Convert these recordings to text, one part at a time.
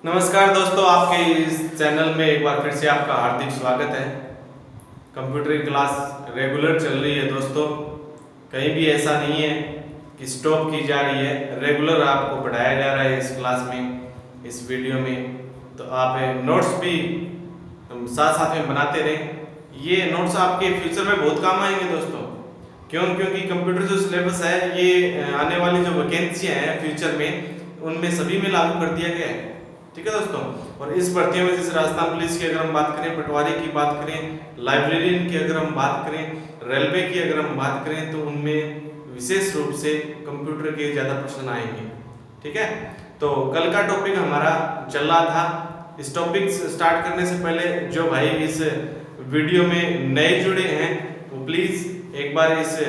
नमस्कार दोस्तों, आपके इस चैनल में एक बार फिर से आपका हार्दिक स्वागत है। कंप्यूटर की क्लास रेगुलर चल रही है दोस्तों, कहीं भी ऐसा नहीं है कि स्टॉप की जा रही है। रेगुलर आपको पढ़ाया जा रहा है इस क्लास में, इस वीडियो में। तो आप नोट्स भी साथ साथ में बनाते रहें। ये नोट्स आपके फ्यूचर में बहुत काम आएंगे दोस्तों। क्योंकि कंप्यूटर जो सिलेबस है ये आने वाली जो वैकेंसियाँ हैं फ्यूचर में, उनमें सभी में लागू कर दिया गया है। ठीक है दोस्तों। और इस भर्तियों में जैसे राजस्थान पुलिस की अगर हम बात करें, पटवारी की बात करें, लाइब्रेरियन की अगर हम बात करें, रेलवे की अगर हम बात करें, तो उनमें विशेष रूप से कंप्यूटर के ज़्यादा प्रश्न आएंगे। ठीक है, तो कल का टॉपिक हमारा चल रहा था। इस टॉपिक स्टार्ट करने से पहले जो भाई इस वीडियो में नए जुड़े हैं वो प्लीज़ एक बार इस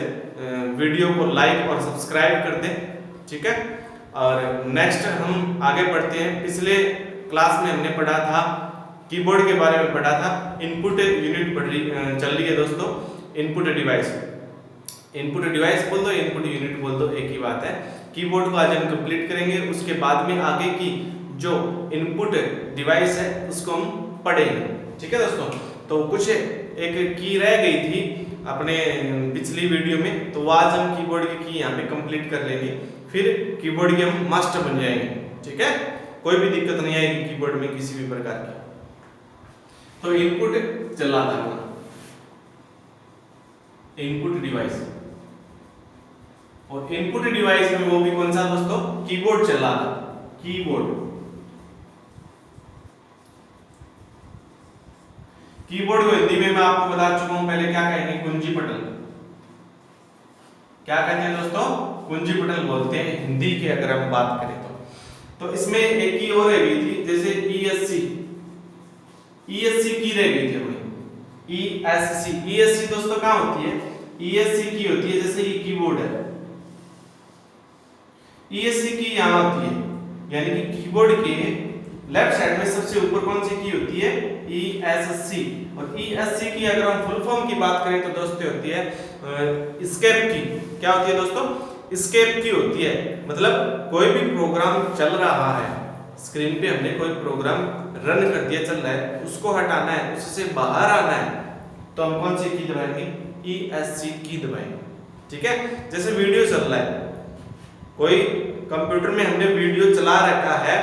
वीडियो को लाइक और सब्सक्राइब कर दें। ठीक है, और नेक्स्ट हम आगे बढ़ते हैं। पिछले क्लास में हमने पढ़ा था कीबोर्ड के बारे में पढ़ा था। इनपुट यूनिट चल रही है दोस्तों। इनपुट डिवाइस बोल दो, इनपुट यूनिट बोल दो, एक ही बात है। कीबोर्ड को आज हम कंप्लीट करेंगे, उसके बाद में आगे की जो इनपुट डिवाइस है उसको हम पढ़ेंगे। ठीक है दोस्तों, तो कुछ एक की रह गई थी अपने पिछली वीडियो में, तो आज हम कीबोर्ड की यहाँ पे कंप्लीट कर लेंगे। फिर कीबोर्ड के हम मास्टर बन जाएंगे। ठीक है, कोई भी दिक्कत नहीं आएगी कीबोर्ड में किसी भी प्रकार की। तो इनपुट चला था इनपुट डिवाइस, और इनपुट डिवाइस में वो भी कौन सा दोस्तों? कीबोर्ड चला था। कीबोर्ड को हिंदी में मैं आपको बता चुका हूं पहले, क्या कहेंगे? कुंजी पटल। क्या कहते हैं दोस्तों? कुंजी पटल बोलते हैं हिंदी के अगर हम बात करें तो इसमें एक की और रह गई थी, जैसे ईएससी की रह गई थी अपनी। ईएससी दोस्तों कहां होती है? ईएससी की होती है, जैसे ये कीबोर्ड है, ईएससी की यहां होती है, यानी कि कीबोर्ड के लेफ्ट साइड में सबसे ऊपर कौन सी की होती है? ईएससी। और ईएससी की अगर हम फुल फॉर्म की बात करें तो दोस्तों होती है एस्केप की। क्या होती है दोस्तों? एस्केप की होती है। मतलब कोई भी प्रोग्राम चल रहा है, स्क्रीन पे हमने कोई प्रोग्राम रन कर दिया, चल रहा है, उसको हटाना है, उससे बाहर आना है, तो हम कौन सी की दबाएंगे? ईएससी की दबाएंगे। ठीक है, जैसे वीडियो चल रहा है, कोई कंप्यूटर में हमने वीडियो चला रखा है,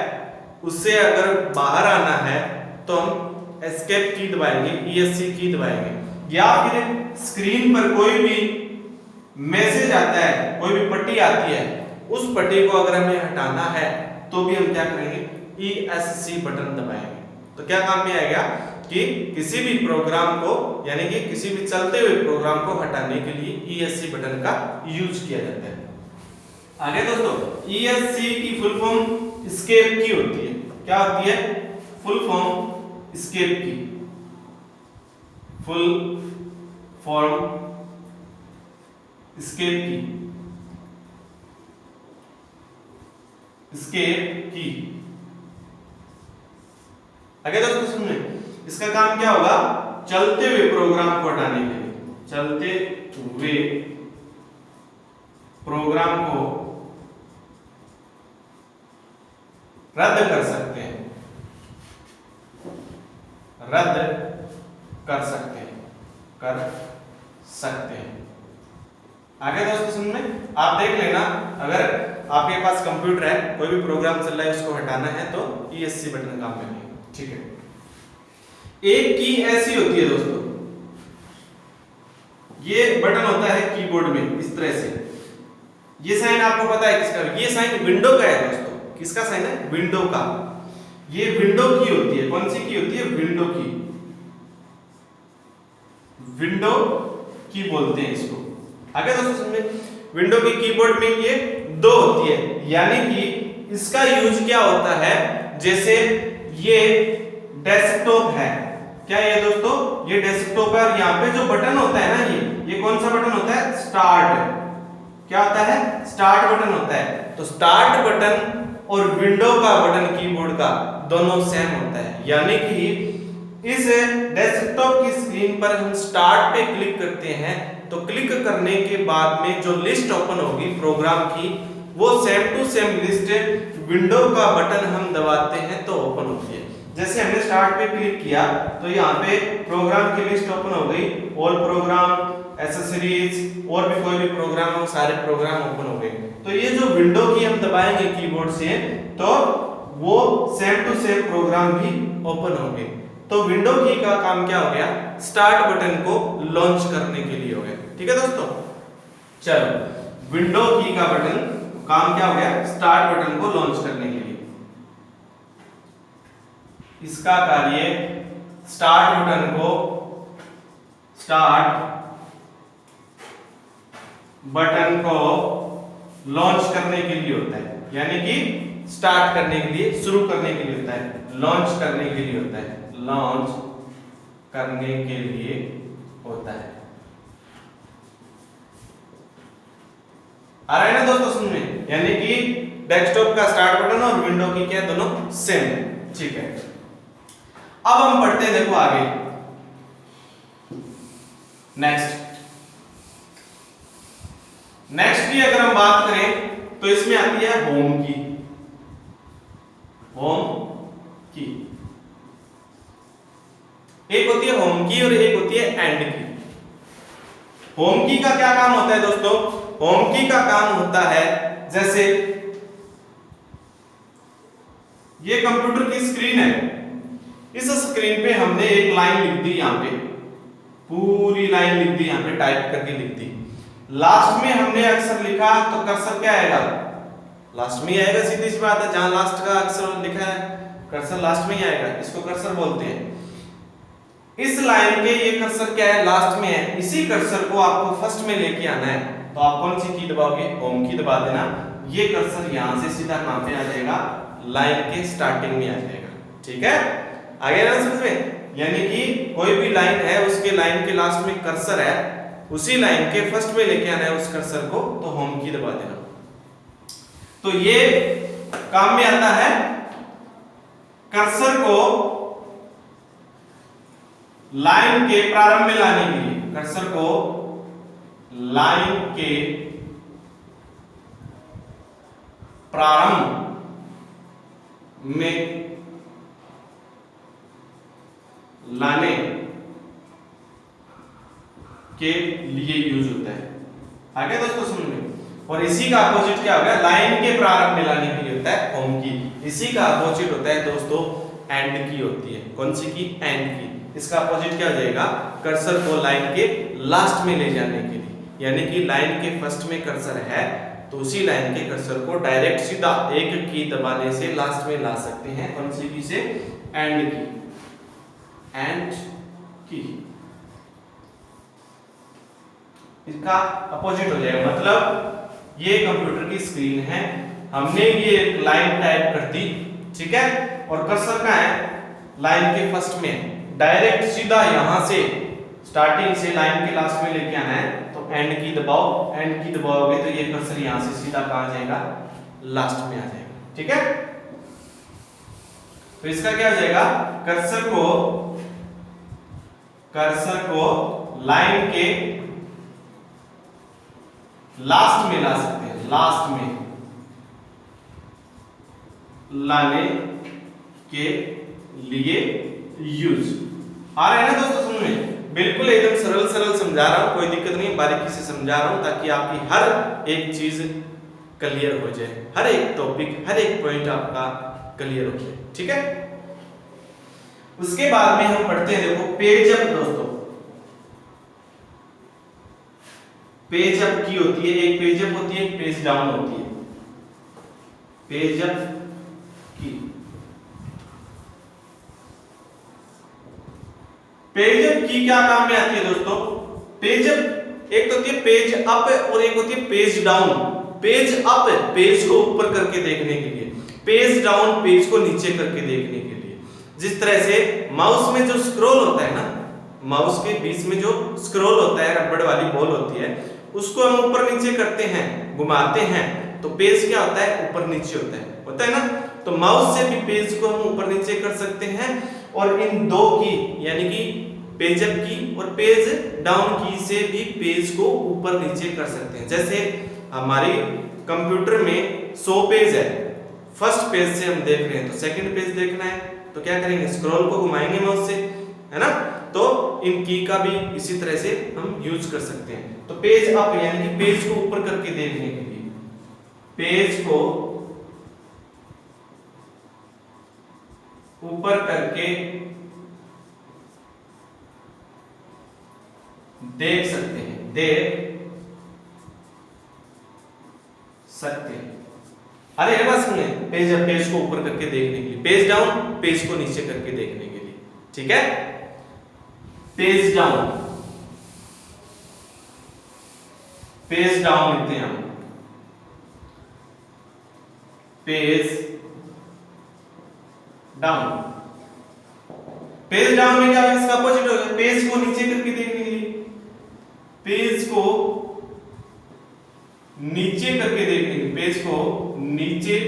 उससे अगर बाहर आना है तो हम एस्केप की दबाएंगे, ईएससी की दबाएंगे। या फिर स्क्रीन पर कोई भी मैसेज आता है, कोई भी पट्टी आती है, उस पट्टी को अगर हमें हटाना है तो भी हम क्या करेंगे? ईएससी बटन दबाएंगे। तो क्या काम में आएगा कि किसी भी प्रोग्राम को, यानी कि किसी भी चलते हुए प्रोग्राम को हटाने के लिए ईएससी बटन का यूज किया जाता है। आगे दोस्तों, ईएससी की फुल फॉर्म एस्केप की होती है। क्या होती है? फुल फॉर्म एस्केप की। फुल फॉर्म एस्केप की। आगे दोस्तों सुनिए, इसका काम क्या होगा? चलते हुए प्रोग्राम को हटाने के लिए, चलते हुए प्रोग्राम को रद्द कर सकते हैं, आगे दोस्तों सुनने, आप देख लेना, अगर आपके पास कंप्यूटर है, कोई भी प्रोग्राम चल रहा है, उसको हटाना है तो ईएससी बटन काम में है। ठीक है, एक की ऐसी होती है दोस्तों, ये बटन होता है कीबोर्ड में इस तरह से। ये साइन आपको पता है किसका? ये साइन विंडो का है दोस्तों। किसका साइन है? विंडो का। ये विंडो की होती है। कौन सी की होती है? विंडो की। विंडो की बोलते हैं इसको। आगे दोस्तों समझे, विंडो की कीबोर्ड में ये दो होती है, यानी कि इसका यूज क्या होता है? जैसे ये डेस्कटॉप है, क्या ये दोस्तों? ये डेस्कटॉप है, और यहाँ पे जो बटन होता है ना, ये कौन सा बटन होता है? स्टार्ट। क्या होता है? स्टार्ट बटन होता है। तो स्टार्ट बटन और विंडो का बटन कीबोर्ड का दोनों सेम होता है, यानी कि इस डेस्कटॉप की स्क्रीन पर हम स्टार्ट पे क्लिक करते हैं, तो क्लिक करने के बाद में जो लिस्ट ओपन होगी प्रोग्राम की, वो same to same list window का बटन हम दबाते हैं तो ओपन होती है। जैसे हमने स्टार्ट पे क्लिक किया तो यहाँ पे प्रोग्राम की लिस्ट ओपन हो गई, ऑल प्रोग्राम, एसेसरीज और भी कोई भी प्रोग्राम हो, सारे प्रोग्राम ओपन हो गए। तो ये जो विंडो की हम दबाएंगे कीबोर्ड से तो वो सेम टू सेम प्रोग्राम भी ओपन होंगे। तो विंडो की का काम क्या हो गया, स्टार्ट बटन को लॉन्च करने के लिए हो गया। ठीक है दोस्तों, चलो विंडो की का बटन काम क्या हो गया, स्टार्ट बटन को लॉन्च करने के लिए। इसका कार्य स्टार्ट बटन को लॉन्च करने के लिए होता है, यानी कि स्टार्ट करने के लिए, शुरू करने के लिए होता है, लॉन्च करने के लिए होता है, लॉन्च करने के लिए होता है। आ रहा है ना दोस्तों समझ में, यानी कि डेस्कटॉप का स्टार्ट बटन और विंडो की क्या दोनों सेम है। ठीक है, अब हम पढ़ते हैं, देखो आगे नेक्स्ट की अगर हम बात करें तो इसमें आती है होम की। एक होती है होम की और एक होती है एंड की। होम की का क्या काम होता है दोस्तों, होम की का काम होता है जैसे ये कंप्यूटर की स्क्रीन है, इस स्क्रीन पे हमने एक लाइन लिख दी, यहां पे पूरी लाइन लिख दी, यहां पे टाइप करके लिख दी। लास्ट में हमने अक्षर लिखा तो कर्सर क्या आएगा, लास्ट में ही आएगा, सीधी सी बात है, जहां लास्ट का अक्षर लिखा है कर्सर लास्ट में ही आएगा, इसको कर्सर बोलते हैं। इस लाइन के ये कर्सर क्या है, लास्ट में है, इसी कर्सर को आपको फर्स्ट में लेके आना है, तो आप कौन सी की दबाओगे, होम की दबा देना। ये कर्सर यहां से सीधा कहां पे आ जाएगा, लाइन के स्टार्टिंग में आ जाएगा। ठीक है, आगे ना समझ में, यानी कि कोई भी लाइन है उसके लाइन के लास्ट में कर्सर है, उसी लाइन के फर्स्ट में लेके आना है उस कर्सर को, तो होम की दबा देना। तो ये काम में आता है कर्सर को लाइन के प्रारंभ में लाने के लिए, कर्सर को लाइन के प्रारंभ में लाने के लिए यूज होता है। आगे दोस्तों समझ में, और इसी का अपोजिट क्या होगा, लाइन के प्रारंभ में लाने के लिए होता है होम की। इसी का अपोजिट होता है दोस्तों एंड की होती है। कौन सी की, एंड की। इसका अपोजिट क्या हो जाएगा, कर्सर को लाइन के लास्ट में ले जाने के लिए, यानी कि लाइन के फर्स्ट में कर्सर है तो उसी लाइन के कर्सर को डायरेक्ट सीधा एक की दबाने से लास्ट में ला सकते हैं। कौन सी की से, एंड की, एंड की। इसका अपोजिट हो जाएगा, मतलब ये कंप्यूटर की स्क्रीन है, हमने ये लाइन टाइप कर दी, ठीक है, और कर्सर कहाँ है, लाइन के फर्स्ट में, डायरेक्ट सीधा यहां से स्टार्टिंग से लाइन के लास्ट में लेके आना है, तो एंड की दबाओ, एंड की दबाओगे तो ये कर्सर यहां से सीधा कहां जाएगा, लास्ट में आ जाएगा। ठीक है, तो इसका क्या हो जाएगा, कर्सर को लाइन के लास्ट में ला सकते हैं, लास्ट में लाने के लिए यूज। आ रहा है ना दोस्तों समझ में, बिल्कुल एकदम सरल समझा रहा हूं, कोई दिक्कत नहीं, बारीकी से समझा रहा हूं ताकि आपकी हर एक चीज क्लियर हो जाए, हर एक टॉपिक, हर एक पॉइंट आपका क्लियर हो जाए। ठीक है, उसके बाद में हम पढ़ते हैं, देखो पेज अप दोस्तों, पेज अप की होती है, एक पेज अप होती है, एक पेज डाउन होती है। पेज अप की, पेज अप की क्या काम में आती है दोस्तों, पेज अप एक तो होती है पेज अप और एक होती है page down. Page up page को ऊपर करके देखने के लिए, पेज डाउन पेज को नीचे करके देखने के लिए। जिस तरह से माउस में जो स्क्रॉल होता है ना, माउस के बीच में जो स्क्रॉल होता है, रबड़ वाली बॉल होती है, उसको हम ऊपर नीचे करते हैं, घुमाते हैं, तो पेज क्या होता है, ऊपर नीचे होता है ना। तो माउस से भी पेज को हम ऊपर नीचे कर सकते हैं, और इन दो की यानी कि पेज अप की और पेज डाउन की से भी पेज को ऊपर नीचे कर सकते हैं। जैसे हमारी कंप्यूटर में 100 पेज है, फर्स्ट पेज से हम देख रहे हैं तो सेकंड पेज देखना है तो क्या करेंगे, स्क्रॉल को घुमाएंगे माउस से, है ना। तो इन की का भी इसी तरह से हम यूज कर सकते हैं। तो पेज अप यानी कि पेज को ऊपर करके देखने के लिए, पेज को ऊपर करके देख सकते हैं, देख सकते हैं। अरे ये बात सुनिए, पेज अप पेज को ऊपर करके देखने के लिए, पेज डाउन पेज को नीचे करके देखने के लिए, ठीक है। पेज डाउन, पेज डाउन लिखते हैं हम, पेज डाउन। पेज डाउन में क्या है, इसका अपोजिट हो गया, पेज को नीचे करके देखने के लिए, पेज को नीचे करके देखने के लिए, पेज को नीचे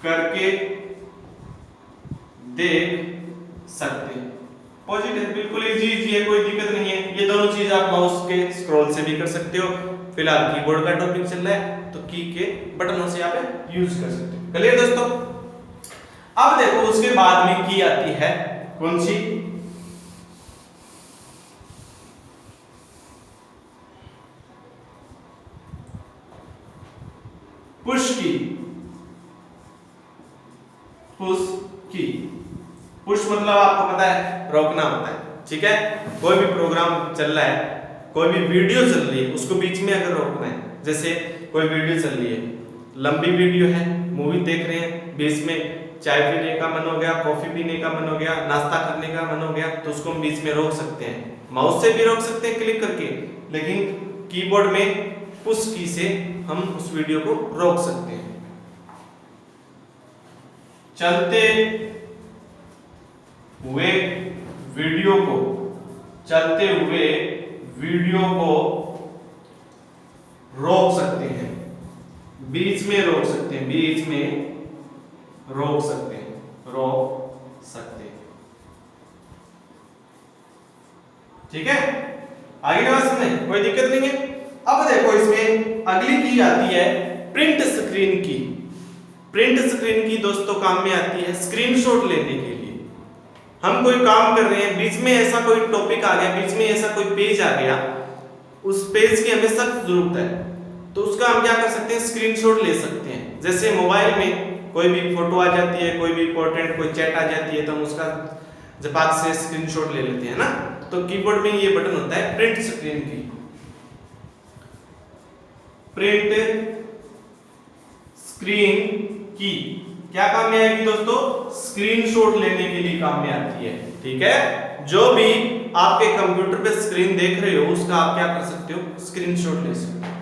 करके देख सकते हैं। पॉजिटिव, बिल्कुल इजी है, कोई दिक्कत नहीं है। ये दोनों चीज आप माउस के स्क्रॉल से भी कर सकते हो। फिलहाल कीबोर्ड का टॉपिक चल रहा है तो की के बटनों से आप यूज कर सकते हो। क्लियर दोस्तों। अब देखो उसके बाद में की आती है कौन सी, पुश की। पुश की, पुश मतलब आपको पता है रोकना होता है, ठीक है। कोई भी प्रोग्राम चल रहा है, कोई भी वीडियो चल रही है, उसको बीच में अगर रोकना है, जैसे कोई वीडियो चल रही है, लंबी वीडियो है, मूवी देख रहे हैं, बीच में चाय पीने का मन हो गया, कॉफी पीने का मन हो गया, नाश्ता करने का मन हो गया, तो उसको हम बीच में रोक सकते हैं। माउस से भी रोक सकते हैं क्लिक करके, लेकिन कीबोर्ड में पुश की से हम उस वीडियो को रोक सकते हैं। चलते हुए वीडियो को, चलते हुए वीडियो को रोक सकते हैं, बीच में रोक सकते हैं, बीच में रोक सकते हैं, रोक सकते हैं, ठीक है। आगे बात समझे, कोई दिक्कत नहीं है। अब देखो इसमें अगली की आती है प्रिंट स्क्रीन की। प्रिंट स्क्रीन की दोस्तों काम में आती है स्क्रीनशॉट लेने के लिए। हम कोई काम कर रहे हैं, बीच में ऐसा कोई टॉपिक आ गया, बीच में ऐसा कोई पेज आ गया, उस पेज की हमें सख्त जरूरत है, तो उसका हम क्या कर सकते हैं, स्क्रीनशॉट ले सकते हैं। जैसे मोबाइल में कोई भी फोटो आ जाती है, कोई भी इंपॉर्टेंट कोई चैट आ जाती है, तो हम उसका झपाक से स्क्रीनशॉट ले लेते हैं ना। तो कीबोर्ड में ये बटन होता है प्रिंट स्क्रीन की, प्रिंट स्क्रीन की क्या काम में आएगी दोस्तों, स्क्रीनशॉट लेने के लिए काम में आती है, ठीक है। जो भी आपके कंप्यूटर पे स्क्रीन देख रहे हो उसका आप क्या कर सकते हो, स्क्रीनशॉट ले सकते हो,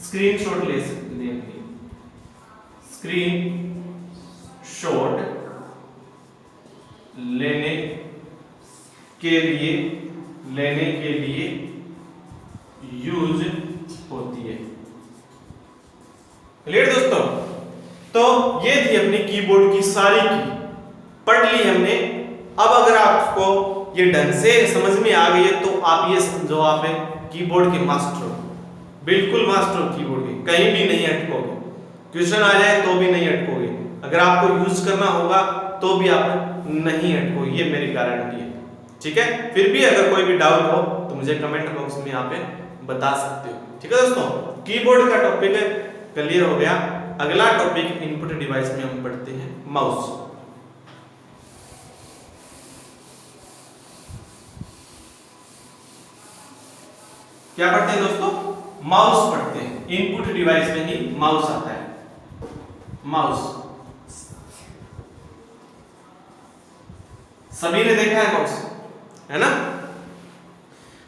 स्क्रीनशॉट ले सकते हैं, स्क्रीन शॉट लेने के लिए यूज होती है। क्लियर दोस्तों। तो ये थी अपनी कीबोर्ड की सारी की, पढ़ ली हमने। अब अगर आपको ये ढंग से समझ में आ गई है तो आप ये समझो आप कीबोर्ड के मास्टर हो, बिल्कुल मास्टर हो कीबोर्ड के, कहीं भी नहीं अटकोगे। क्वेश्चन आ जाए तो भी नहीं अटकोगे, अगर आपको यूज करना होगा तो भी आप नहीं अटकोगे, ये मेरी गारंटी है, ठीक है। फिर भी अगर कोई भी डाउट हो तो मुझे कमेंट बॉक्स में यहाँ पे बता सकते हो, ठीक है दोस्तों। कीबोर्ड का टॉपिक क्लियर हो गया। अगला टॉपिक इनपुट डिवाइस में हम पढ़ते हैं माउस। क्या पढ़ते हैं दोस्तों, माउस पढ़ते हैं। इनपुट डिवाइस में ही माउस आता है, माउस सभी ने देखा है माउस, है ना।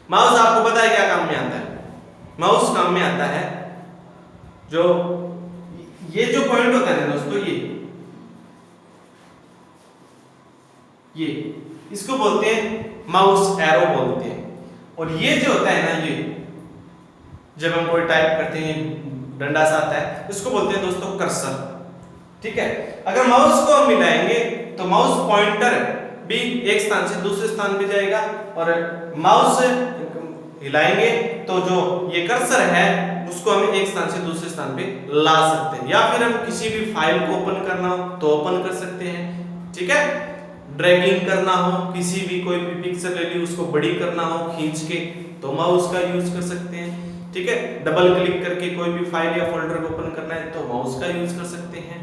माउस आपको पता है क्या काम में आता है, माउस काम में आता है जो ये जो पॉइंट होता है ना दोस्तों, ये इसको बोलते हैं माउस एरो बोलते हैं। और ये जो होता है ना, ये जब हम कोई टाइप करते हैं डंडा सा आता है, इसको बोलते हैं दोस्तों कर्सर, ठीक है। अगर माउस को हम मिलाएंगे तो माउस पॉइंटर भी एक स्थान से दूसरे स्थान पे जाएगा और माउस हिलाएंगे तो जो ये कर्सर है उसको हम एक स्थान से दूसरे स्थान पे ला सकते हैं, या फिर हम किसी भी फाइल को ओपन करना हो तो ओपन कर सकते हैं। ठीक है, ड्रैगिंग करना हो, किसी भी कोई भी पिक्चर ले ली उसको बड़ी करना हो खींच के तो माउस का यूज कर सकते हैं। ठीक है, डबल क्लिक करके कोई भी फाइल या फोल्डर को ओपन करना है तो माउस का यूज कर सकते हैं,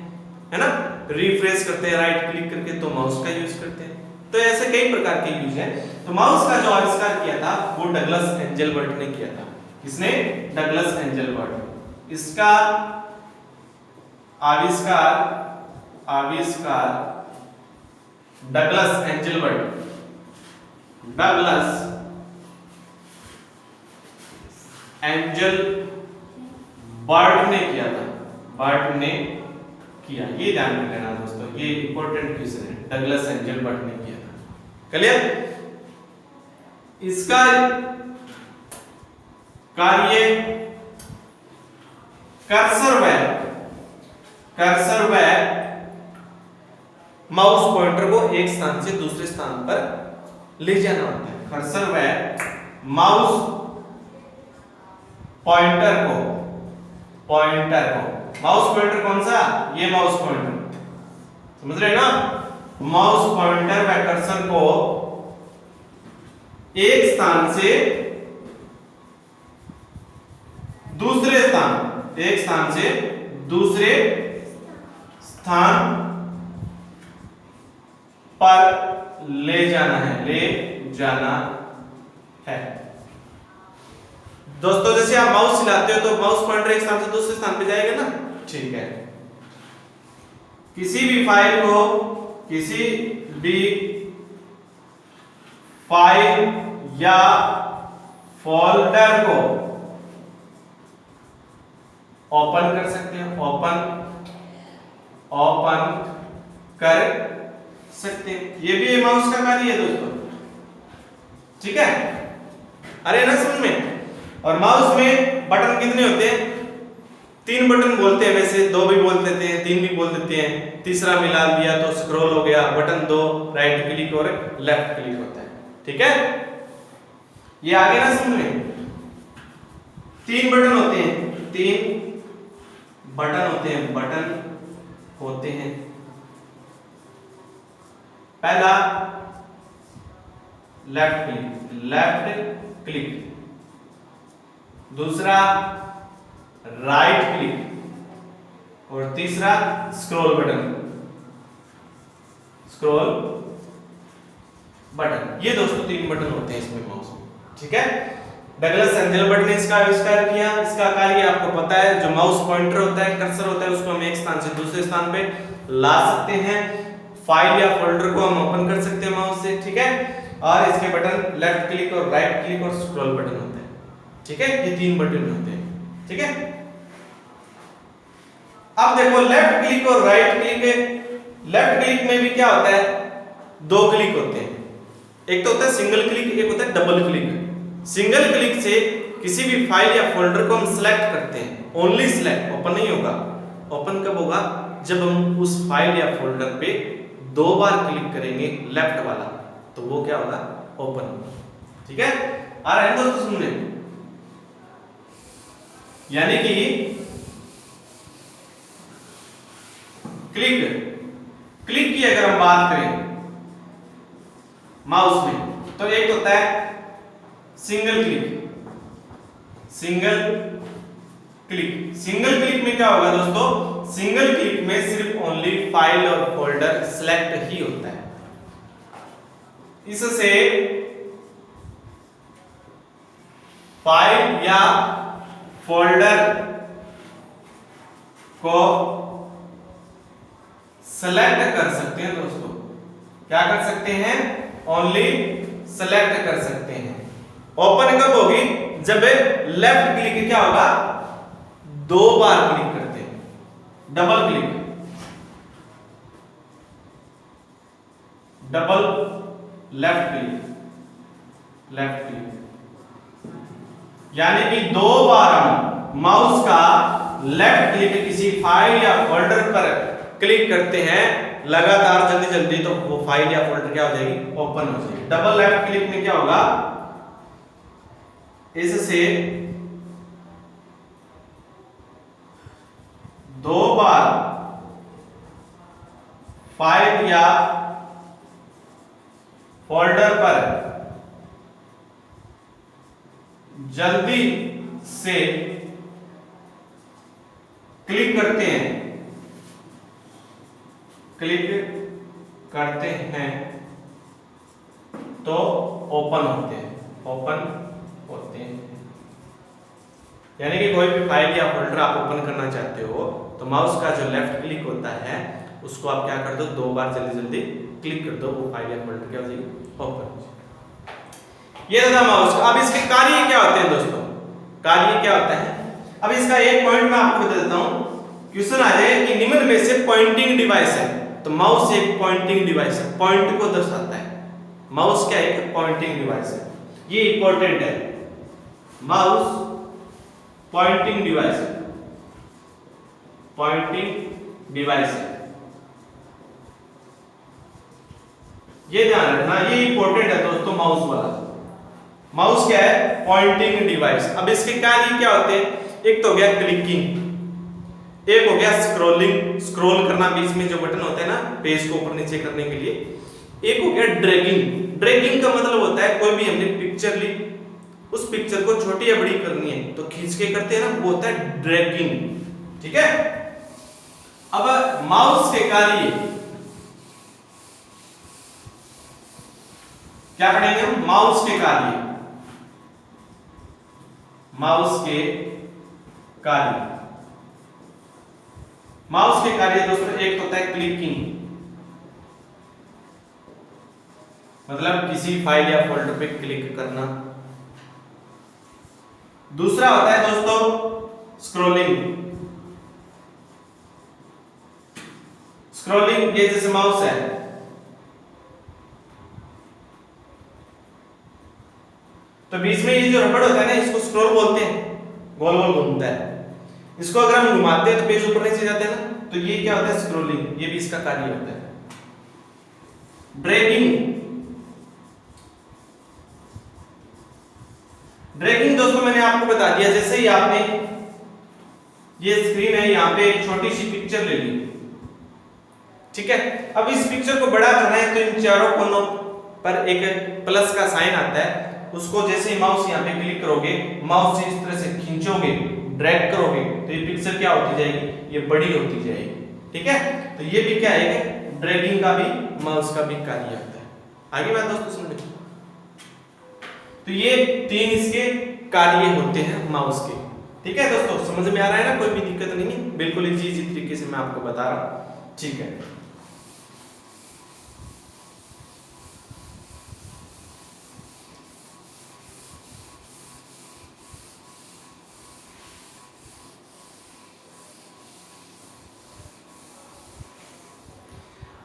है ना। रिफ्रेश करते हैं राइट क्लिक करके तो माउस का यूज करते हैं। तो ऐसे कई प्रकार के यूज है। तो माउस का जो आविष्कार किया था वो डगलस एंजेलबर्ट ने किया था। किसने? Douglas Engelbert. इसका आविष्कार डगलस एंजेलबर्ट ने किया था। बर्ट ने किया, ये ध्यान में रखना दोस्तों, ये इंपॉर्टेंट क्वेश्चन है। डगलस एंजेलबर्ट ने किया था। क्लियर? इसका कार्य कर्सर व माउस पॉइंटर को एक स्थान से दूसरे स्थान पर ले जाना होता है। कर्सर व माउस पॉइंटर को माउस पॉइंटर कौन सा? ये माउस पॉइंटर, समझ रहे हैं ना। माउस पॉइंटर व कर्सर को एक स्थान से दूसरे स्थान पर ले जाना है। दोस्तों जैसे आप माउस हिलाते हो तो माउस पॉइंटर एक स्थान से दूसरे स्थान पे जाएगा ना। ठीक है, किसी भी फाइल या फोल्डर को ओपन कर सकते हैं, ओपन कर सकते हैं। ये भी माउस का कार्य है दोस्तों। ठीक है, अरे ना समझ में। और माउस में बटन कितने होते हैं? 3 बटन बोलते हैं, वैसे 2 भी बोल देते हैं, 3 भी बोल देते हैं, तीसरा मिला दिया तो स्क्रॉल हो गया। बटन 2 राइट क्लिक और लेफ्ट क्लिक होता है। ठीक है, ये आगे ना समझ में। 3 बटन होते हैं, 3 बटन होते हैं। पहला लेफ्ट क्लिक, दूसरा राइट क्लिक और तीसरा स्क्रॉल बटन। ये दोस्तों 3 बटन होते हैं इसमें माउस में। ठीक है, डगलस एंजेलबर्ट ने इसका आविष्कार किया। इसका कार्य आपको पता है, जो माउस पॉइंटर होता है, कर्सर होता है, उसको हम एक स्थान से दूसरे स्थान पे ला सकते हैं। फाइल या फोल्डर को हम ओपन कर सकते हैं माउस से। ठीक है, और इसके बटन लेफ्ट क्लिक और राइट क्लिक और स्क्रॉल बटन होते हैं। ठीक है, ये 3 बटन होते हैं। ठीक है, अब देखो लेफ्ट क्लिक और राइट क्लिक। लेफ्ट क्लिक में भी क्या होता है? 2 क्लिक होते हैं। एक तो होता है सिंगल क्लिक, एक होता है डबल क्लिक। सिंगल क्लिक से किसी भी फाइल या फोल्डर को हम सिलेक्ट करते हैं, ओनली सिलेक्ट, ओपन नहीं होगा। ओपन कब होगा? जब हम उस फाइल या फोल्डर पे 2 बार क्लिक करेंगे लेफ्ट वाला, तो वो क्या होगा? ओपन होगा। ठीक है, आ रहा है दोस्तों सुनने? यानी कि क्लिक की अगर हम बात करें माउस में, तो एक होता है सिंगल क्लिक में क्या होगा दोस्तों? सिंगल क्लिक में सिर्फ ओनली फाइल और फोल्डर सिलेक्ट ही होता है। इससे फाइल या फोल्डर को सेलेक्ट कर सकते हैं दोस्तों। क्या कर सकते हैं? ओनली सेलेक्ट कर सकते हैं। ओपन कब होगी? जब लेफ्ट क्लिक क्या होगा? 2 बार क्लिक करते हैं, डबल लेफ्ट क्लिक, यानी कि 2 बार हम माउस का लेफ्ट क्लिक किसी फाइल या फोल्डर पर क्लिक करते हैं लगातार जल्दी तो वो फाइल या फोल्डर क्या हो जाएगी? ओपन हो जाएगी। डबल लेफ्ट क्लिक में क्या होगा? इससे 2 बार फाइल या फोल्डर पर जल्दी से क्लिक करते हैं तो ओपन होते हैं। यानी कि कोई भी फाइल या फोल्डर आप ओपन करना चाहते हो तो माउस का जो लेफ्ट क्लिक होता है उसको आप क्या कर दो, 2 बार जल्दी क्लिक कर दो, वो फाइल या फोल्डर क्या हो जाएगी, ओपन। ये था माउस का। अब इसके कार्य क्या होते हैं दोस्तों, कार्य क्या होता है, अब इसका एक पॉइंट मैं आपको बता देता हूं। क्वेश्चन आ जाए कि निम्न में से पॉइंटिंग डिवाइस है, तो माउस एक पॉइंटिंग डिवाइस है, पॉइंट को दर्शाता है। माउस क्या है, एक पॉइंटिंग डिवाइस है, ये इंपॉर्टेंट है। माउस पॉइंटिंग डिवाइस है, पॉइंटिंग डिवाइस है, ये ध्यान रखना, ये इंपॉर्टेंट है दोस्तों। माउस वाला, माउस क्या है, पॉइंटिंग डिवाइस। अब इसके कार्य क्या होते हैं, एक तो हो गया क्लिकिंग, एक हो गया स्क्रॉलिंग, स्क्रॉल करना, बीच में जो बटन होता है ना पेज को ऊपर नीचे करने के लिए। एक हो गया ड्रैगिंग। ड्रैगिंग का मतलब होता है कोई भी हमने पिक्चर ली, उस पिक्चर को छोटी या बड़ी करनी है तो खींच के करते हैं ना, वो होता है ड्रैगिंग। ठीक है। अब माउस के कार्य क्या करेंगे हम, माउस के कार्य, माउस के कार्य, माउस के कार्य दोस्तों एक होता है क्लिकिंग, मतलब किसी फाइल या फोल्डर पे क्लिक करना। दूसरा होता है दोस्तों स्क्रॉलिंग। स्क्रॉलिंग ये जैसे माउस है, तो बीच में ये जो रबड़ होता है ना इसको स्क्रॉल बोलते हैं, गोल गोल घूमता है। इसको अगर हम घुमाते हैं तो पेज ऊपर नीचे जाते हैं ना, तो ये क्या होता है, स्क्रॉलिंग, ये भी इसका कार्य होता है। ड्रैगिंग, ड्रैगिंग दोस्तों मैंने आपको बता दिया, जैसे ही आपने ये स्क्रीन है, यहां पे एक छोटी सी पिक्चर ले ली, ठीक है। अब इस पिक्चर को बड़ा करना है तो इन चारों कोनों पर एक प्लस का साइन आता है, उसको जैसे ही माउस यहाँ पे क्लिक करोगे, माउस से इस तरह से खींचोगे, ड्रैग करोगे तो ये पिक्चर क्या होती जाएगी, ये बड़ी होती जाएगी। ठीक है, तो ये भी क्या है, ड्रैगिंग का भी माउस का भी कार्य होता है। आगे बात दोस्तों समझ, तो ये 3 इसके कार्य होते हैं माउस के। ठीक है दोस्तों, समझ में आ रहा है ना, कोई भी दिक्कत नहीं है, बिल्कुल इजी तरीके से मैं आपको बता रहा हूं। ठीक है,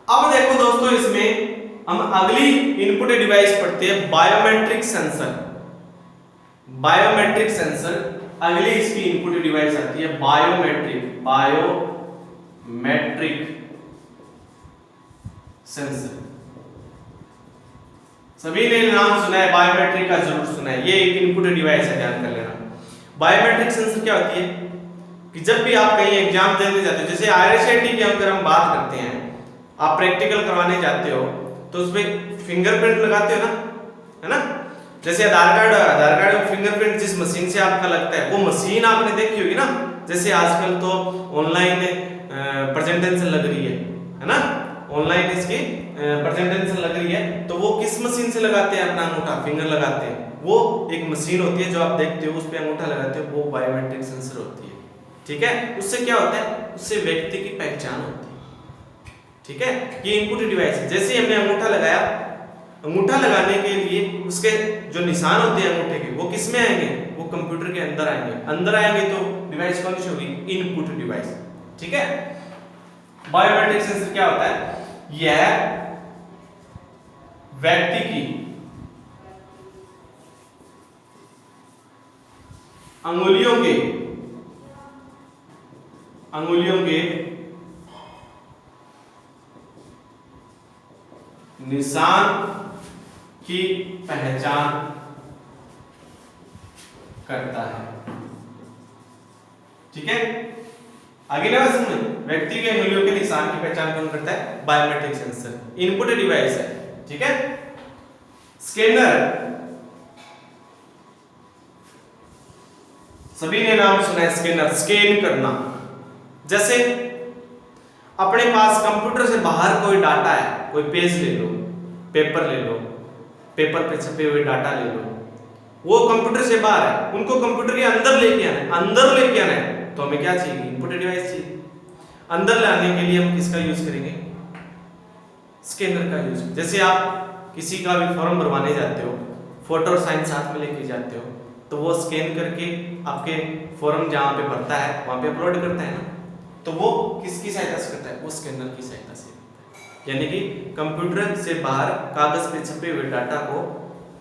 अब देखो दोस्तों, इसमें हम अगली इनपुट डिवाइस पढ़ते हैं, बायोमेट्रिक सेंसर। बायोमेट्रिक सेंसर अगली इसकी इनपुट डिवाइस आती है, बायोमेट्रिक, बायोमेट्रिक सेंसर। सभी ने नाम सुना है, बायोमेट्रिक का जरूर सुना है, ये एक इनपुट डिवाइस है, ध्यान कर लेना। बायोमेट्रिक सेंसर क्या होती है कि जब भी आप कहीं एग्जाम देने जाते हो, जैसे आईआईटी की अगर हम बात करते हैं, आप प्रैक्टिकल करवाने जाते हो तो उसमें फिंगरप्रिंट लगाते हो ना, है ना। जैसे आधार कार्ड में फिंगरप्रिंट जिस मशीन से आपका लगता है, वो मशीन आपने देखी होगी ना। जैसे आजकल तो ऑनलाइन प्रेजेंटेशन लग रही है ना, ऑनलाइन इसकी प्रेजेंटेशन लग रही है, तो वो किस मशीन से लगाते हैं, अपना अंगूठा, फिंगर लगाते हैं। वो एक मशीन होती है जो आप देखते हो, उस पे अंगूठा लगाते हो, वो बायोमेट्रिक सेंसर होती है। ठीक है, उससे क्या होता है, उससे व्यक्ति की पहचान होती है। ठीक है, ये इनपुट डिवाइस है। जैसे हमने अंगूठा लगाया, अंगूठा लगाने के लिए उसके जो निशान होते हैं अंगूठे के, वो किस में आएंगे, वो कंप्यूटर के अंदर आएंगे। अंदर आएंगे तो डिवाइस कौन सी होगी, इनपुट डिवाइस। ठीक है, बायोमेट्रिक सेंसर क्या होता है, यह व्यक्ति की अंगुलियों के निशान की पहचान करता है। ठीक है, आगे ना सुनिए, व्यक्ति के मूल्यों के निशान की पहचान कौन करता है? बायोमेट्रिक सेंसर, इनपुट डिवाइस है। ठीक है, स्कैनर, सभी ने नाम सुना है स्कैनर, स्कैन करना। जैसे अपने पास कंप्यूटर से बाहर कोई डाटा है, कोई पेज ले लो, पेपर ले लो, पेपर पे छपे हुए डाटा ले लो, वो कंप्यूटर से बाहर है, उनको कंप्यूटर के अंदर लेके आना है, अंदर लेके आना है तो हमें क्या चाहिए? इनपुट डिवाइस चाहिए। अंदर लाने के लिए हम किसका यूज करेंगे? स्कैनर का यूज। जैसे आप किसी का भी फॉर्म भरवाने जाते हो, फोटो और साइन साथ में लेके जाते हो, तो वो स्कैन करके आपके फॉर्म जहाँ पे भरता है वहाँ पे अपलोड करता है ना, तो वो किसकी सहायता से करता है? वो स्कैनर की सहायता से। यानी कि कंप्यूटर से बाहर कागज पे छपे हुए डाटा को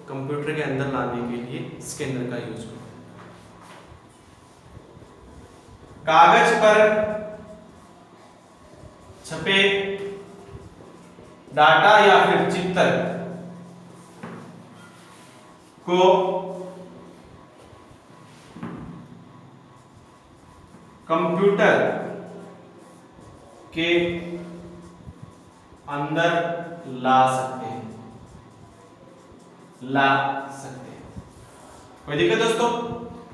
कंप्यूटर के अंदर लाने के लिए स्कैनर का यूज करते हैं। कागज पर छपे डाटा या फिर चित्र को कंप्यूटर के अंदर ला सकते हैं, कोई दिक्कत दोस्तों?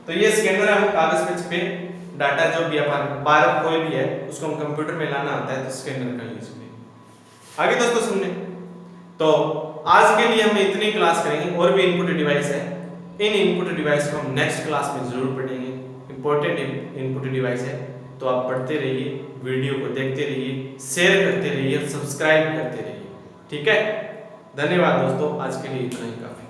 तो ये स्कैनर है, हम कागज पे छपे डाटा जो भी अपन बार कोई भी है उसको हम कंप्यूटर में लाना आता है तो स्कैनर का यूज करें। आगे दोस्तों सुनने, तो आज के लिए हम इतनी क्लास करेंगे, और भी इनपुट डिवाइस है, इन इनपुट डिवाइस को हम नेक्स्ट क्लास में जरूर पढ़ेंगे। इंपॉर्टेंट इनपुट डिवाइस है, तो आप पढ़ते रहिए, वीडियो को देखते रहिए, शेयर करते रहिए, सब्सक्राइब करते रहिए। ठीक है, धन्यवाद दोस्तों, आज के लिए इतना ही काफी।